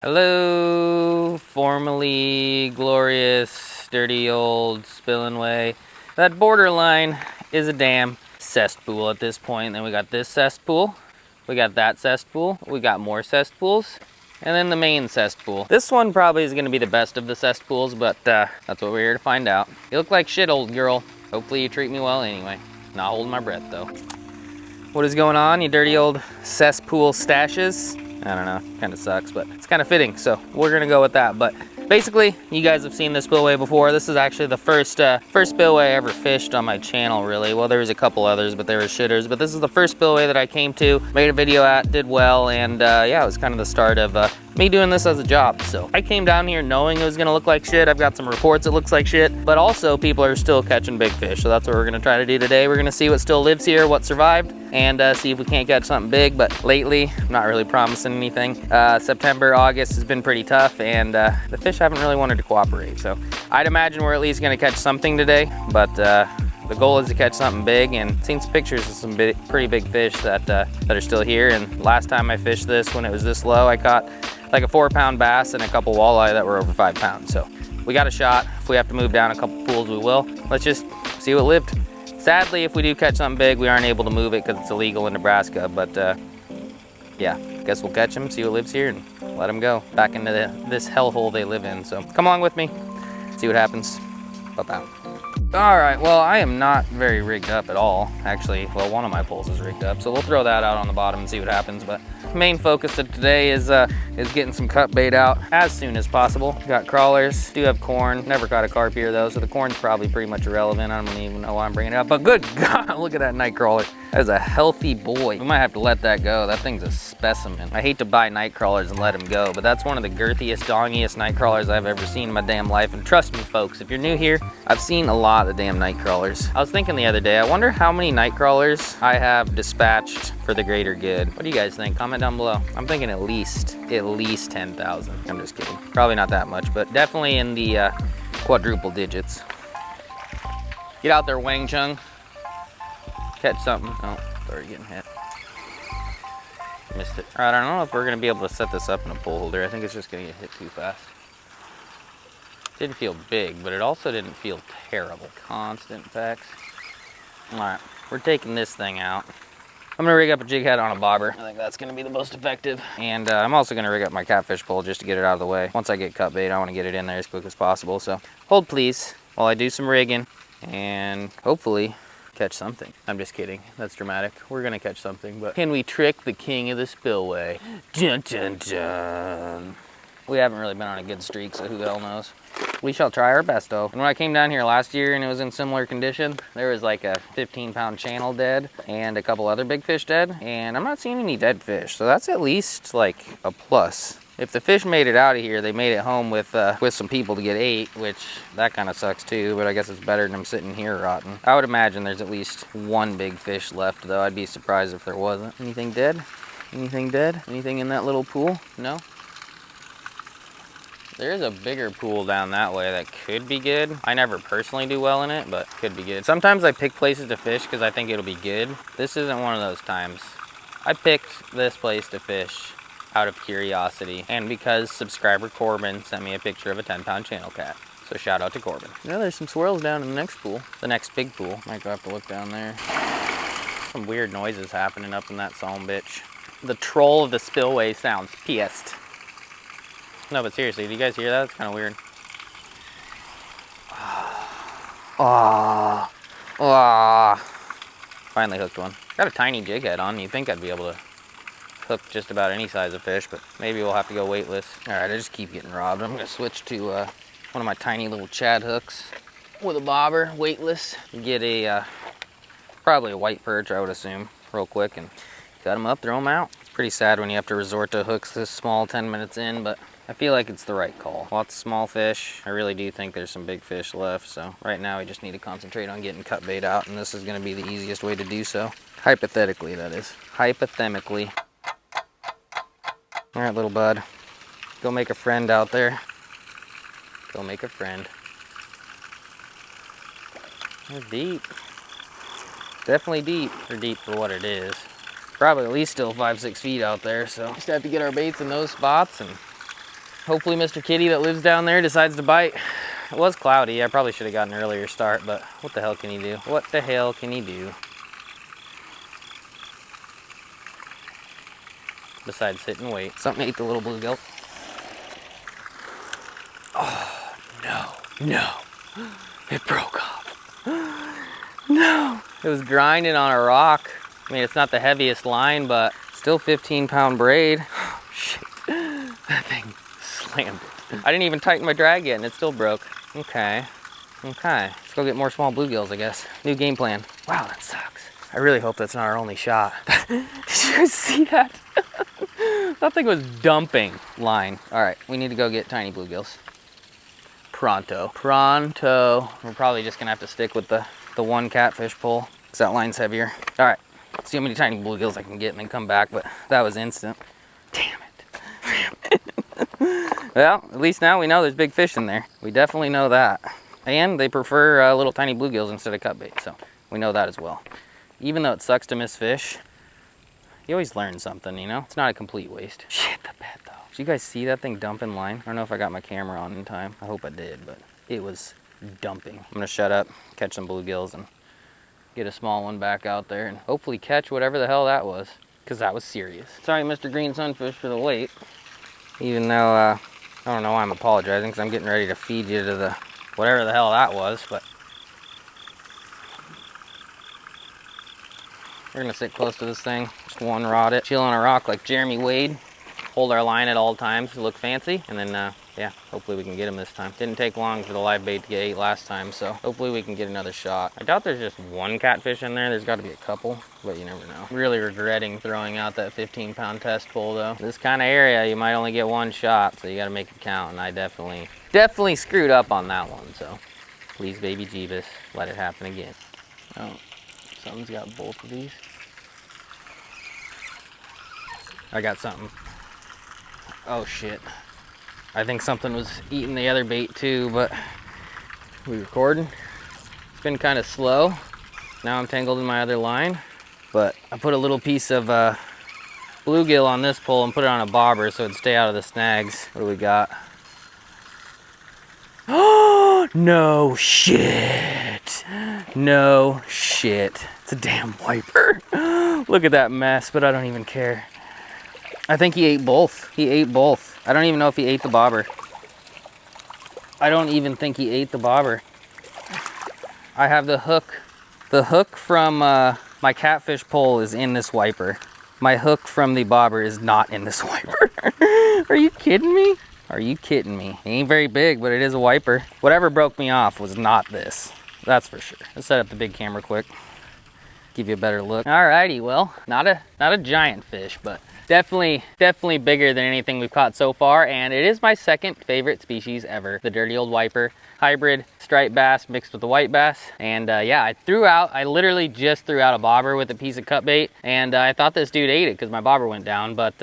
Hello, formerly glorious, dirty old Spillway. That borderline is a damn cesspool at this point. Then we got this cesspool, we got that cesspool, we got more cesspools, and then the main cesspool. This one probably is gonna be the best of the cesspools, but that's what we're here to find out. You look like shit, old girl. Hopefully you treat me well anyway. Not holding my breath though. What is going on, you dirty old cesspool stashes? I don't know, kind of sucks, but it's kind of fitting, so we're gonna go with that. But basically, you guys have seen this spillway before. This is actually the first spillway I ever fished on my channel, really. Well, there was a couple others, but they were shitters. But this is the first spillway that I came to, made a video at, did well, and yeah, it was kind of the start of me doing this as a job. So I came down here knowing it was gonna look like shit. I've got some reports it looks like shit, but also people are still catching big fish. So that's what we're gonna try to do today. We're gonna see what still lives here, what survived, and see if we can't catch something big. But lately, I'm not really promising anything. September, August has been pretty tough, and the fish haven't really wanted to cooperate. So I'd imagine we're at least gonna catch something today, but the goal is to catch something big, and seen some pictures of some pretty big fish that are still here. And last time I fished this, when it was this low, I caught like a 4-pound bass and a couple walleye that were over 5 pounds. So we got a shot. If we have to move down a couple pools, we will. Let's just see what lived. Sadly, if we do catch something big, we aren't able to move it because it's illegal in Nebraska. But yeah, guess we'll catch them, see what lives here, and let them go back into this hellhole they live in. So come along with me, see what happens. Bye-bye. All right, well, I am not very rigged up at all. Actually, well, one of my poles is rigged up, so we'll throw that out on the bottom and see what happens. But main focus of today is getting some cut bait out as soon as possible. Got crawlers, do have corn. Never caught a carp here though, so the corn's probably pretty much irrelevant. I don't even know why I'm bringing it up, but good God, look at that night crawler. That is a healthy boy. We might have to let that go. That thing's a specimen. I hate to buy night crawlers and let them go, but that's one of the girthiest, dongiest night crawlers I've ever seen in my damn life. And trust me, folks, if you're new here, I've seen a lot of damn night crawlers. I was thinking the other day, I wonder how many night crawlers I have dispatched for the greater good. What do you guys think? Comment down below. I'm thinking at least 10,000. I'm just kidding. Probably not that much, but definitely in the quadruple digits. Get out there, Wang Chung. Catch something. Oh, sorry, getting hit. Missed it. All right, I don't know if we're gonna be able to set this up in a pole holder. I think it's just gonna get hit too fast. Didn't feel big, but it also didn't feel terrible. Constant pecks. All right, we're taking this thing out. I'm gonna rig up a jig head on a bobber. I think that's gonna be the most effective. And I'm also gonna rig up my catfish pole just to get it out of the way. Once I get cut bait, I wanna get it in there as quick as possible. So hold please while I do some rigging and hopefully catch something. I'm just kidding, that's dramatic. We're gonna catch something, but can we trick the king of the spillway? Dun, dun, dun. We haven't really been on a good streak, so who the hell knows? We shall try our best though. And when I came down here last year and it was in similar condition, there was like a 15-pound channel dead and a couple other big fish dead, and I'm not seeing any dead fish, so that's at least like a plus. If the fish made it out of here, they made it home with some people to get ate, which that kind of sucks too, but I guess it's better than them sitting here rotting. I would imagine there's at least one big fish left though. I'd be surprised if there wasn't. Anything dead? Anything dead? Anything in that little pool? No? There's a bigger pool down that way that could be good. I never personally do well in it, but could be good. Sometimes I pick places to fish because I think it'll be good. This isn't one of those times. I picked this place to fish out of curiosity and because subscriber Corbin sent me a picture of a 10-pound channel cat. So shout out to Corbin. Yeah, there's some swirls down in the next pool. The next big pool. Might go have to look down there. Some weird noises happening up in that son bitch. The troll of the spillway sounds pissed. No, but seriously, do you guys hear that? It's kind of weird. Finally hooked one. Got a tiny jig head on. You'd think I'd be able to hook just about any size of fish, but maybe we'll have to go weightless. All right, I just keep getting robbed. I'm gonna switch to one of my tiny little Chad hooks with a bobber, weightless. Get a, probably a white perch, I would assume, real quick, and cut them up, throw them out. It's pretty sad when you have to resort to hooks this small 10 minutes in, but I feel like it's the right call. Lots of small fish. I really do think there's some big fish left, so right now we just need to concentrate on getting cut bait out, and this is gonna be the easiest way to do so. Hypothetically, that is. Hypothetically. All right, little bud. Go make a friend out there. Go make a friend. They're deep. Definitely deep. They're deep for what it is. Probably at least still 5-6 feet out there, so just have to get our baits in those spots and Hopefully Mr. Kitty that lives down there decides to bite. It was cloudy. I probably should have gotten an earlier start, but what the hell can he do? What the hell can he do? Besides sit and wait. Something ate the little bluegill. Oh, no, no. It broke off. No. It was grinding on a rock. I mean, it's not the heaviest line, but still 15-pound braid. Oh, shit. That thing slammed it. I didn't even tighten my drag yet and it still broke. Okay. Okay. Let's go get more small bluegills, I guess. New game plan. Wow, that sucks. I really hope that's not our only shot. Did you guys see that? That thing was dumping line. All right, we need to go get tiny bluegills. Pronto. Pronto. We're probably just gonna have to stick with the one catfish pull because that line's heavier. All right, let's see how many tiny bluegills I can get and then come back, but that was instant. Damn it. Well, at least now we know there's big fish in there. We definitely know that. And they prefer little tiny bluegills instead of cut bait, so we know that as well. Even though it sucks to miss fish, you always learn something, you know? It's not a complete waste. Shit, the bed though. Did you guys see that thing dumping line? I don't know if I got my camera on in time. I hope I did, but it was dumping. I'm gonna shut up, catch some bluegills, and get a small one back out there, and hopefully catch whatever the hell that was, because that was serious. Sorry, Mr. Green Sunfish, for the wait. Even though, I don't know why I'm apologizing, because I'm getting ready to feed you to the whatever the hell that was, but we're gonna sit close to this thing, just one rod it, chill on a rock like Jeremy Wade, hold our line at all times to look fancy, and then yeah, hopefully we can get him this time. Didn't take long for the live bait to get ate last time, so hopefully we can get another shot. I doubt there's just one catfish in there. There's got to be a couple, but you never know. Really regretting throwing out that 15-pound test pull though. This kind of area, you might only get one shot, so you got to make it count, and I definitely screwed up on that one, so please, baby Jeebus, let it happen again. Oh, something's got both of these. I got something. Oh shit. I think something was eating the other bait too, but we recording. It's been kind of slow. Now I'm tangled in my other line, but I put a little piece of bluegill on this pole and put it on a bobber so it'd stay out of the snags. What do we got? Oh, no shit. No shit. It's a damn wiper. Look at that mess, but I don't even care. I think he ate both. He ate both. I don't even know if he ate the bobber. I don't even think he ate the bobber. I have the hook. The hook from my catfish pole is in this wiper. My hook from the bobber is not in this wiper. Are you kidding me? Are you kidding me? It ain't very big, but it is a wiper. Whatever broke me off was not this. That's for sure. Let's set up the big camera quick. Give you a better look. Alrighty, well, not a giant fish, but definitely bigger than anything we've caught so far, and it is my second favorite species ever, the dirty old wiper. Hybrid striped bass mixed with the white bass. And yeah, I literally just threw out a bobber with a piece of cut bait, and I thought this dude ate it because my bobber went down, but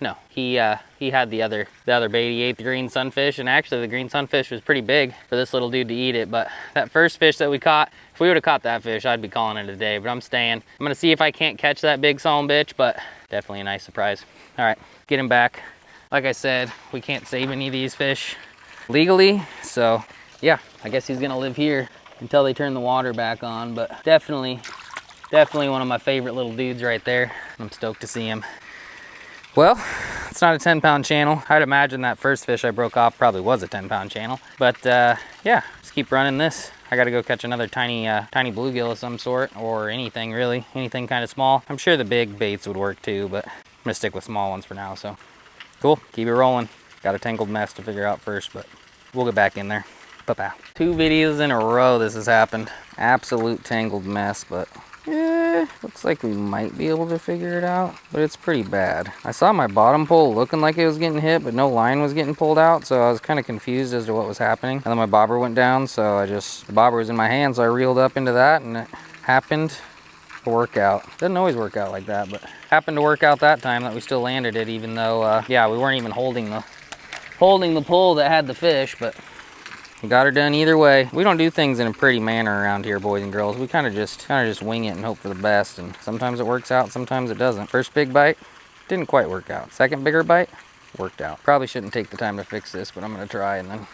no, he had the other bait. He ate the green sunfish, and actually the green sunfish was pretty big for this little dude to eat it. But that first fish that we caught, if we would have caught that fish, I'd be calling it a day, but I'm staying. I'm gonna see if I can't catch that big solemn bitch, but definitely a nice surprise. All right, get him back. Like I said, we can't save any of these fish legally, so yeah, I guess he's gonna live here until they turn the water back on, but definitely one of my favorite little dudes right there. I'm stoked to see him. Well, it's not a 10-pound channel. I'd imagine that first fish I broke off probably was a 10-pound channel, but yeah, just keep running this. I gotta go catch another tiny bluegill of some sort, or anything really, anything kind of small. I'm sure the big baits would work too, but I'm gonna stick with small ones for now, so. Cool, keep it rolling. Got a tangled mess to figure out first, but we'll get back in there. Pa-pow. 2 videos in a row this has happened. Absolute tangled mess, but looks like we might be able to figure it out, but it's pretty bad. I saw my bottom pole looking like it was getting hit, but no line was getting pulled out, so I was kind of confused as to what was happening. And then my bobber went down, so the bobber was in my hand, so I reeled up into that, and it happened to work out. Doesn't always work out like that, but happened to work out that time that we still landed it, even though yeah, we weren't even holding the pole that had the fish, but got her done either way. We don't do things in a pretty manner around here, boys and girls. We kind of just wing it and hope for the best, and sometimes it works out, sometimes it doesn't. First big bite, didn't quite work out. Second bigger bite, worked out. Probably shouldn't take the time to fix this, but I'm gonna try and then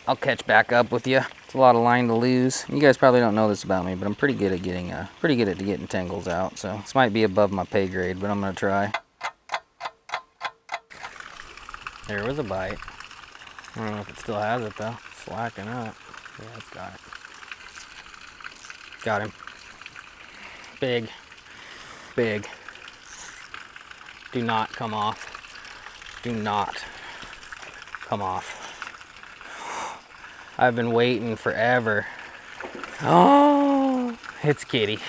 I'll catch back up with you. It's a lot of line to lose. You guys probably don't know this about me, but I'm pretty good at getting tangles out. So this might be above my pay grade, but I'm gonna try. There was a bite. I don't know if it still has it though. Slacking up. Yeah, it's got it. Got him. Big. Big. Do not come off. Do not come off. I've been waiting forever. Oh, it's Kitty.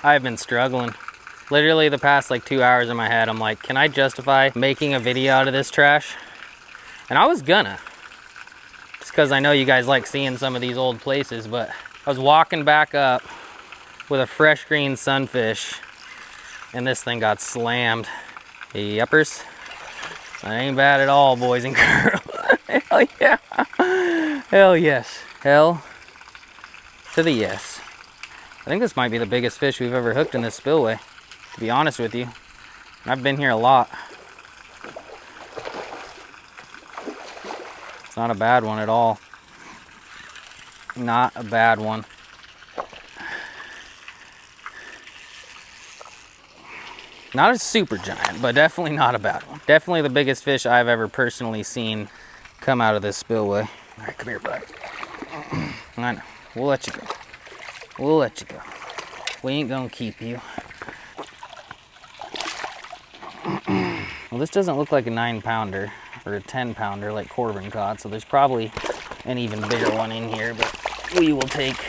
I've been struggling. Literally the past like 2 hours in my head, I'm like, can I justify making a video out of this trash? And I was gonna. Just because I know you guys like seeing some of these old places, but I was walking back up with a fresh green sunfish and this thing got slammed. Yuppers. That ain't bad at all, boys and girls. Hell yeah. Hell yes. Hell to the yes. I think this might be the biggest fish we've ever hooked in this spillway, to be honest with you. I've been here a lot. It's not a bad one at all. Not a bad one. Not a super giant, but definitely not a bad one. Definitely the biggest fish I've ever personally seen come out of this spillway. All right, come here, bud. I know. We'll let you go. We'll let you go. We ain't gonna keep you. Well, this doesn't look like a 9-pounder or a 10-pounder like Corbin caught, so there's probably an even bigger one in here, but we will take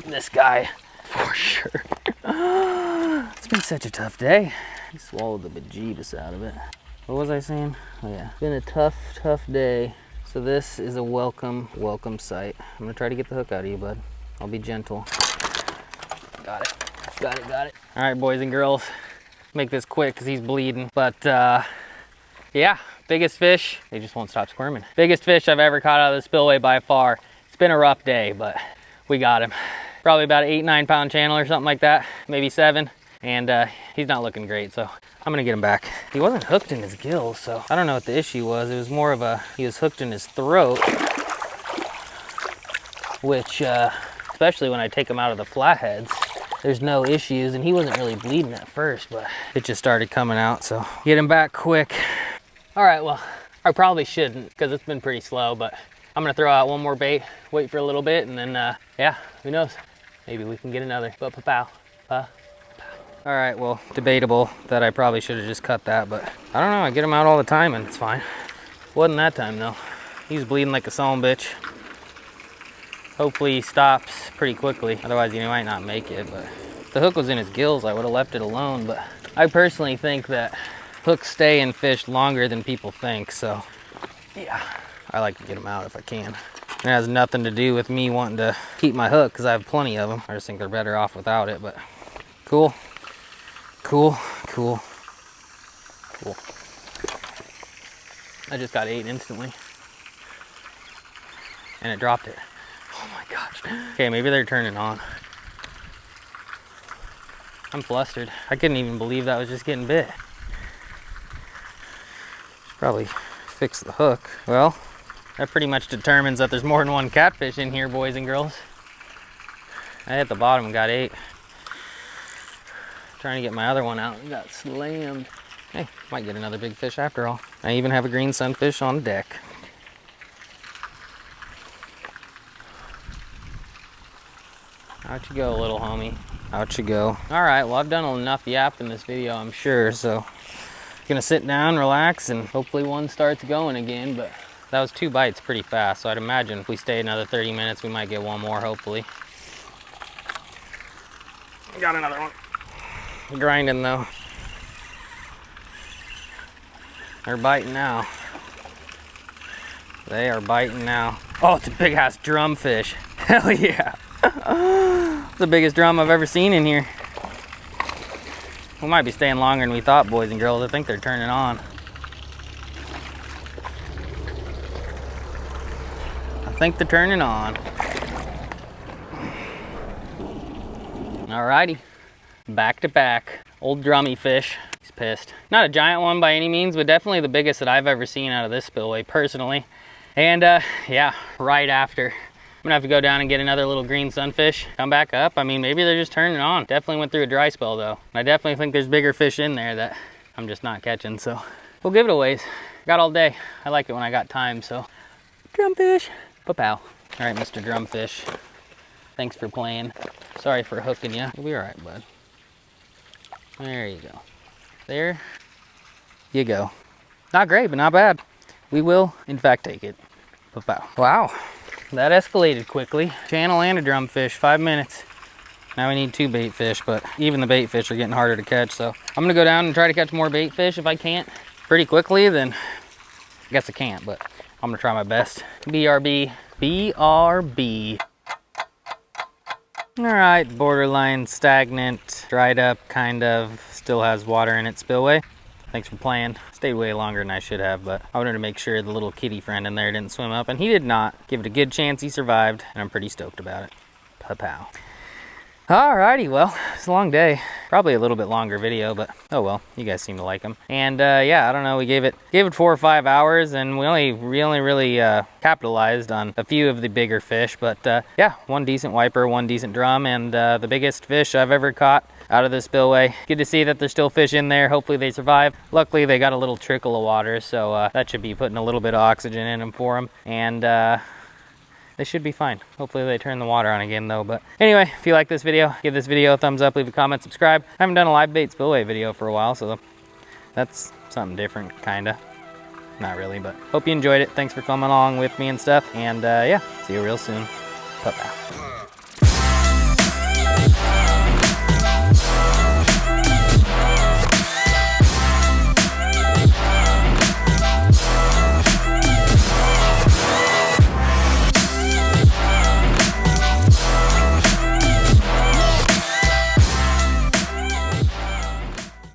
this guy for sure. It's been such a tough day. I swallowed the bejeebus out of it. What was I saying? Oh yeah, it's been a tough day. So this is a welcome sight. I'm gonna try to get the hook out of you, bud. I'll be gentle. Got it. Got it. All right, boys and girls. Make this quick because he's bleeding. But yeah, biggest fish. They just won't stop squirming. Biggest fish I've ever caught out of the spillway by far. It's been a rough day, but we got him. Probably about an 8-9 pound channel or something like that, maybe 7. And he's not looking great, so I'm gonna get him back. He wasn't hooked in his gills, so I don't know what the issue was. It was more of he was hooked in his throat, which, especially when I take him out of the flatheads, there's no issues, and he wasn't really bleeding at first, but it just started coming out, so get him back quick. All right, well, I probably shouldn't because it's been pretty slow, but I'm gonna throw out one more bait, wait for a little bit, and then, yeah, who knows? Maybe we can get another. Pow. All right, well, debatable that I probably should have just cut that, but I don't know, I get him out all the time and it's fine. Wasn't that time though. He's bleeding like a son bitch. Hopefully he stops pretty quickly, otherwise he might not make it, but if the hook was in his gills, I would have left it alone, but I personally think that hooks stay in fish longer than people think, so yeah, I like to get them out if I can. It has nothing to do with me wanting to keep my hook because I have plenty of them. I just think they're better off without it, but cool. I just got 8 instantly. And it dropped it. Oh my gosh. Okay, maybe they're turning on. I'm flustered. I couldn't even believe that was just getting bit. Should probably fix the hook. Well, that pretty much determines that there's more than one catfish in here, boys and girls. I hit the bottom and got 8. Trying to get my other one out and got slammed. Hey, might get another big fish after all. I even have a green sunfish on deck. Out you go, little homie. Out you go. All right, well, I've done enough yap in this video, I'm sure, so gonna sit down, relax, and hopefully one starts going again, but that was 2 bites pretty fast, so I'd imagine if we stay another 30 minutes, we might get one more, hopefully. Got another one. Grinding though. They're biting now. They are biting now. Oh, it's a big ass drumfish. Hell yeah. It's the biggest drum I've ever seen in here. We might be staying longer than we thought, boys and girls. I think they're turning on. I think they're turning on. Alrighty. Back to back. Old drummy fish. He's pissed. Not a giant one by any means, but definitely the biggest that I've ever seen out of this spillway personally. And yeah, right after. I'm gonna have to go down and get another little green sunfish, come back up. I mean, maybe they're just turning on. Definitely went through a dry spell though. I definitely think there's bigger fish in there that I'm just not catching, so we'll give it a ways. Got all day. I like it when I got time, so. Drumfish, pow. All right, Mr. Drumfish. Thanks for playing. Sorry for hooking you. You'll be all right, bud. There you go. There you go. Not great, but not bad. We will, in fact, take it. Pow. Wow. That escalated quickly. Channel and a drumfish, 5 minutes. Now we need 2 bait fish, but even the bait fish are getting harder to catch, so I'm gonna go down and try to catch more bait fish. If I can't pretty quickly, then I guess I can't, but I'm gonna try my best. BRB, BRB. All right, borderline stagnant, dried up, kind of, still has water in it spillway. Thanks for playing. Stayed way longer than I should have, but I wanted to make sure the little kitty friend in there didn't swim up, and he did not. Give it a good chance he survived, and I'm pretty stoked about it. Pow. Alrighty, well, it's a long day. Probably a little bit longer video, but oh well, you guys seem to like them. And yeah, I don't know, we gave it 4 or 5 hours, and we only really capitalized on a few of the bigger fish, but yeah, 1 decent wiper, 1 decent drum, and the biggest fish I've ever caught out of the spillway. Good to see that there's still fish in there. Hopefully they survive. Luckily they got a little trickle of water, so that should be putting a little bit of oxygen in them for them, and they should be fine. Hopefully they turn the water on again though. But anyway, if you like this video, give this video a thumbs up, leave a comment, subscribe. I haven't done a live bait spillway video for a while, so that's something different, kinda. Not really, but hope you enjoyed it. Thanks for coming along with me and stuff. And yeah, see you real soon. Pow.